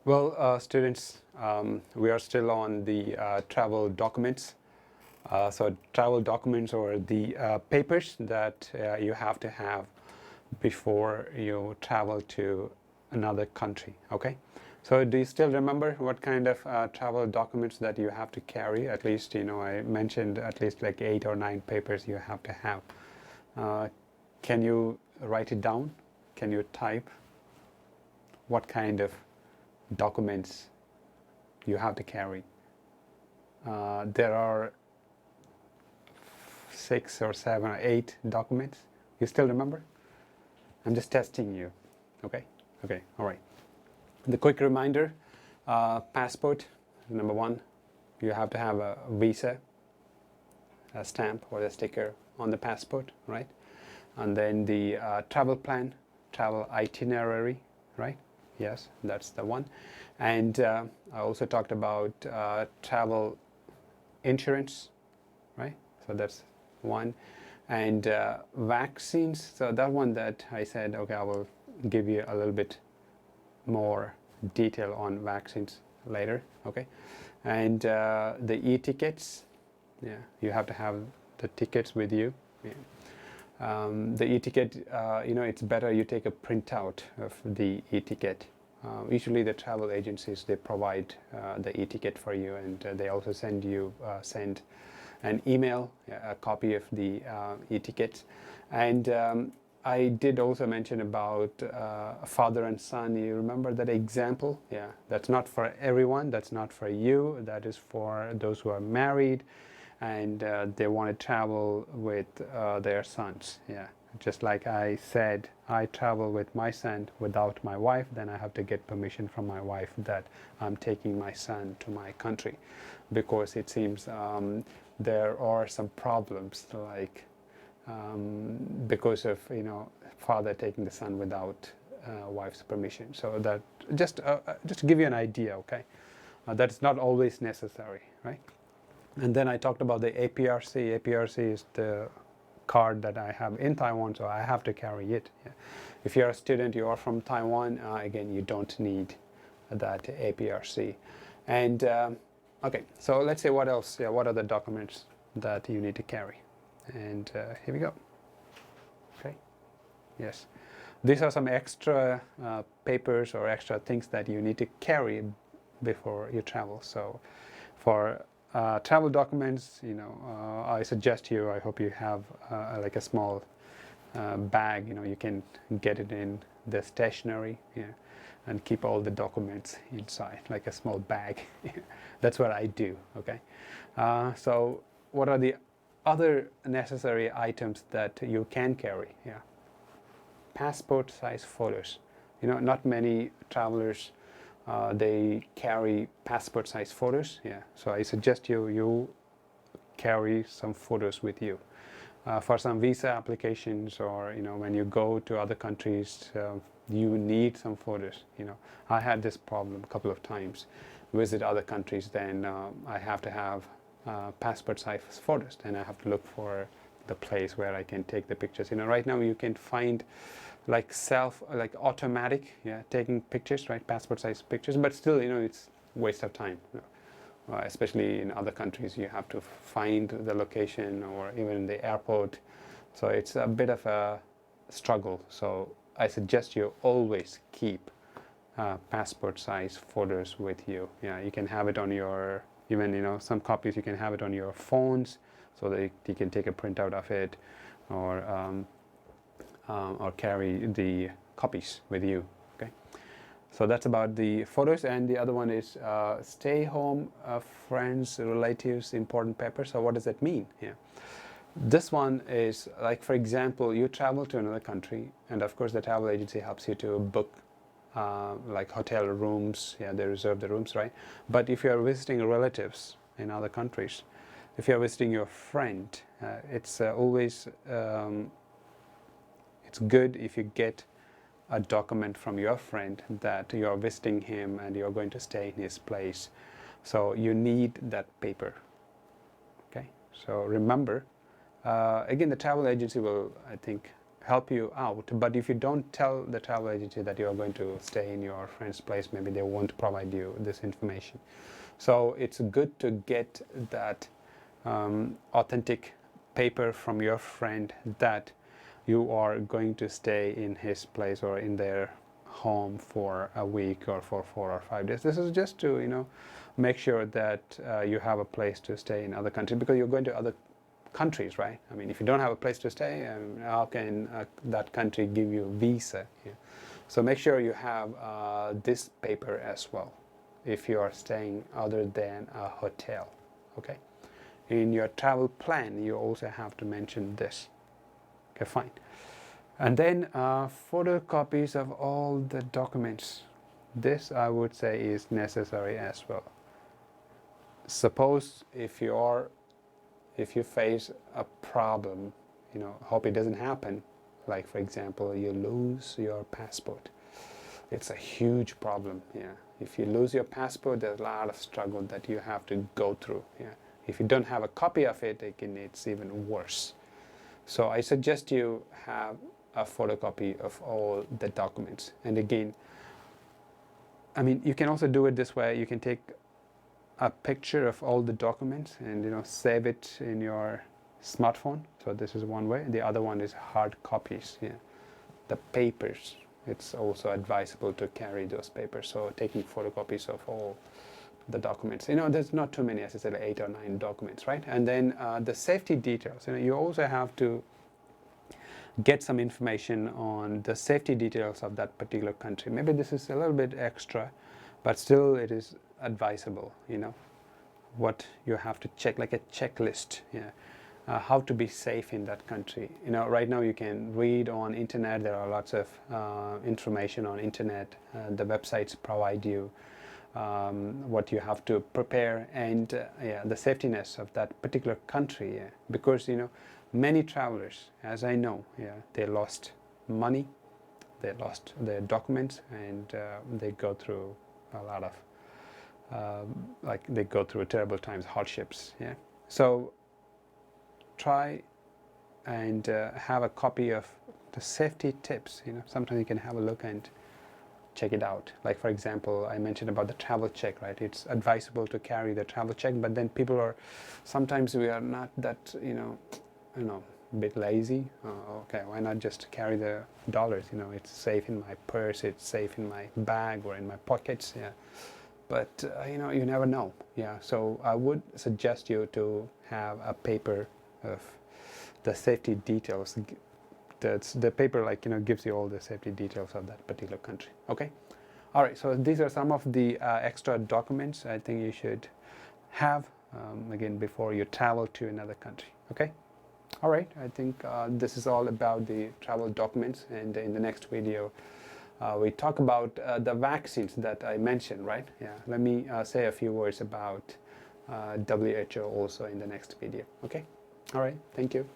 Well, students, we are still on the travel documents. So travel documents or the papers that you have to have before you travel to another country. Okay. So do you still remember what kind of travel documents that you have to carry? At least, I mentioned at least like 8 or 9 papers you have to have. Uh, can you write it down? Can you type what kind of documents you have to carry? There are 6 or 7 or 8 documents. You still remember? I'm just testing you. Okay? Okay, all right. The quick reminder, passport, number one. You have to have a visa, a stamp or a sticker on the passport, right? And then the travel plan, travel itinerary, right? Yes, that's the one. And I also talked about travel insurance, right? So that's one. And vaccines, so that one that I said, okay, I will give you a little bit more detail on vaccines later, okay? And the e-tickets, yeah, you have to have the tickets with you. Yeah. The e-ticket, it's better you take a printout of the e-ticket. Usually the travel agencies, they provide the e-ticket for you, and they also send an email, a copy of the e-ticket. And I did also mention about father and son. You remember that example? Yeah, that's not for everyone. That's not for you. That is for those who are married and they want to travel with their sons. Yeah, just like I said, I travel with my son without my wife, then I have to get permission from my wife that I'm taking my son to my country, because it seems there are some problems, like because of father taking the son without wife's permission. So that just to give you an idea, okay, that's not always necessary, right? And then I talked about the APRC. APRC is the card that I have in Taiwan, so I have to carry it. Yeah. If you're a student, you are from Taiwan, again, you don't need that APRC. And okay, so let's say what else? Yeah, what are the documents that you need to carry? And here we go. Okay, yes. These are some extra papers or extra things that you need to carry before you travel. So for travel documents, I suggest you, I hope you have like a small bag, you can get it in the stationery, yeah, and keep all the documents inside, like a small bag. That's what I do, okay? So what are the other necessary items that you can carry? Yeah, passport size photos. Not many travelers they carry passport size photos. Yeah, so I suggest you carry some photos with you for some visa applications, or when you go to other countries, you need some photos. I had this problem a couple of times. Visit other countries, then I have to have passport size photos. Then I have to look for the place where I can take the pictures. Right now you can find like automatic, yeah, taking pictures, right, passport size pictures, but still, it's waste of time. Especially in other countries, you have to find the location, or even in the airport, so it's a bit of a struggle. So I suggest you always keep passport size photos with you. Yeah, you can have it on your, even some copies you can have it on your phones, so that you can take a printout of it, or carry the copies with you. Okay, so that's about the photos. And the other one is stay home, friends, relatives, important papers. So what does that mean? Yeah, this one is like, for example, you travel to another country, and of course the travel agency helps you to book like hotel rooms. Yeah, they reserve the rooms, right? But if you are visiting relatives in other countries, if you are visiting your friend, it's always it's good if you get a document from your friend that you're visiting him and you're going to stay in his place. So you need that paper. Okay, so remember, again, the travel agency will, I think, help you out. But if you don't tell the travel agency that you are going to stay in your friend's place, maybe they won't provide you this information. So it's good to get that authentic paper from your friend that you are going to stay in his place or in their home for a week or for 4 or 5 days. This is just to, you know, make sure that you have a place to stay in other countries, because you're going to other countries, right? I mean, if you don't have a place to stay, how can that country give you a visa? Yeah. So make sure you have this paper as well if you are staying other than a hotel. Okay, in your travel plan you also have to mention this. Okay, fine. And then photocopies of all the documents. This I would say is necessary as well. Suppose if you face a problem, you know, hope it doesn't happen, like for example you lose your passport. It's a huge problem. Yeah, if you lose your passport, there's a lot of struggle that you have to go through. Yeah, if you don't have a copy of it, it's even worse. So I suggest you have a photocopy of all the documents. And again, I mean, you can also do it this way. You can take a picture of all the documents and, you know, save it in your smartphone. So this is one way. The other one is hard copies. Yeah, the papers. It's also advisable to carry those papers. So taking photocopies of all the documents. You know, there's not too many, as I said, 8 or 9 documents, right? And then the safety details. You know, you also have to get some information on the safety details of that particular country. Maybe this is a little bit extra, but still it is advisable. You know, what you have to check, like a checklist. Yeah. How to be safe in that country. You know, right now you can read on internet. There are lots of information on internet. The websites provide you what you have to prepare, and yeah, the safetiness of that particular country. Yeah. Because, you know, many travelers, as I know, yeah, they lost money, they lost their documents, and they go through a lot of like they go through terrible times, hardships. Yeah. So try and have a copy of the safety tips. You know, sometimes you can have a look and check it out. Like for example, I mentioned about the travel check, right? It's advisable to carry the travel check, but then people are, sometimes we are not that, you know, a bit lazy. Okay, why not just carry the dollars? You know, it's safe in my purse, it's safe in my bag or in my pockets. Yeah, but you know, you never know. Yeah, so I would suggest you to have a paper of the safety details. That's the paper, like, you know, gives you all the safety details of that particular country. Okay, all right. So these are some of the extra documents I think you should have again before you travel to another country. Okay, all right. I think this is all about the travel documents, and in the next video we talk about the vaccines that I mentioned, right? Yeah, let me say a few words about WHO also in the next video. Okay, all right. Thank you.